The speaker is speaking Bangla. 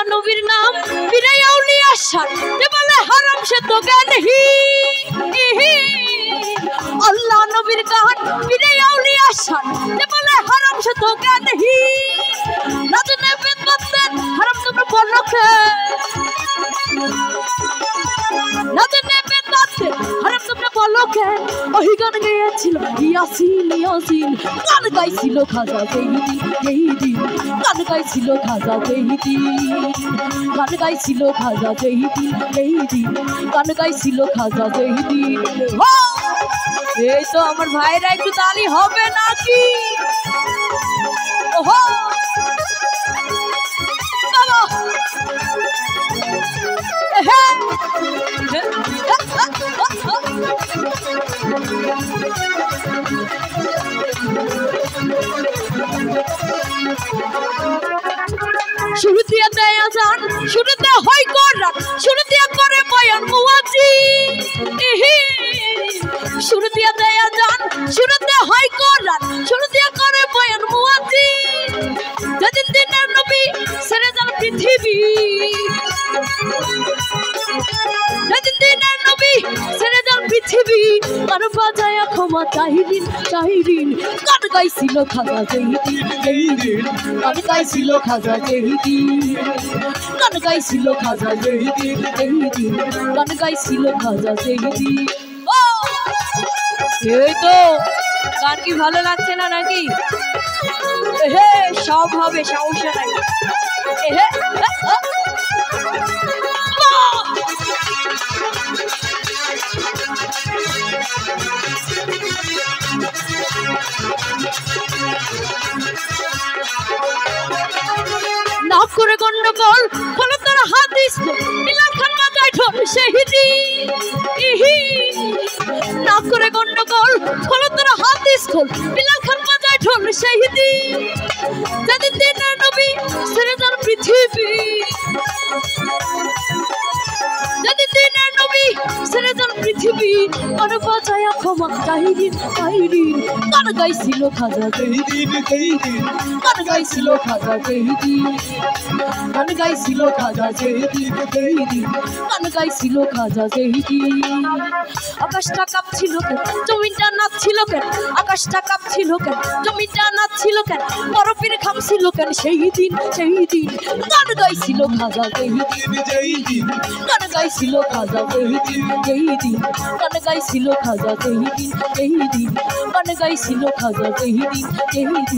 নবীর নাম পীরে আউলিয়া শান যে বলে হারাম সে তো জ্ঞানহীন আল্লাহ নবীর গান পীরে আউলিয়া শান যে বলে হারাম সে তো জ্ঞানহীন রাজনে বেদ বাঁধতেন হারাম তোমরা বলো কে রাজনে বেদ বাঁধতেন হারাম তোমরা বলো কে ওই গান গেয়েছিল ইয়াসিন ইয়াসিন গান গাইছিল খাজা জহিদিন গান গাইছিল খাজা জহিদিন গান গাইছিল খাজা জহিদিন গান গাইছিল খাজা জহিদিন এই তো আমার ভাইরা একটু তালি হবে নাকি ওহো বাবা শুরু দিয়ে দেয় আজান শুরুতে হয় কোরআন শুরু দিয়ে করে বয়ান মুয়াজ্জিন শুরু দিয়ে দেয় আজান শুরুতে হয় কোরআন শুরু দিয়ে করে বয়ান মুয়াজ্জিন যেদিন দিনের নবী ছেড়ে যান পৃথিবী যেদিন দিনের নবী ছেড়ে যান পৃথিবী গান বাজায় ক্ষমা চাইদিন গান গাইছিল খাজা জহিদিন গান গাইছিল খাজা জহিদিন গান গাইছিল খাজা জহিদিন গান গাইছিল খাজা জহিদিন এই তো গান কি ভালো লাগছে না নাকি হে সব হবে সমস্যা নাই হে না করে গন্ডগোল হলো তোর হাদিস বিলাল খান বাজায় ঢোল শহীদি না করে গন্ডগোল হলো তোর হাদিস খোল বিলাল খান বাজায় ঢোল শহীদি যেদিন দিনের নবী ছেড়ে যান পৃথিবী যেদিন দিনের নবী ছেড়ে যান পৃথিবী গান বাজায় ক্ষমা চাইদিন গান গাইছিল খাজা জহিদিন গান গাইছিল খাজা জহিদিন গান গাইছিল খাজা জহিদিন গান গাইছিল খাজা জহিদিন আকাশটা কাঁপছিল কেন জমিনটা নাচছিল কেন আকাশটা কাঁপছিল কেন জমিনটা নাচছিল কেন বরফের ঘামছিল কেন সেই দিন গান গাইছিল খাজা জহিদিন গান গাইছিল খাজা জহিদিন গান গাইছিল খাজা জহিদিন গান গাইছিল খাজা জহিদিন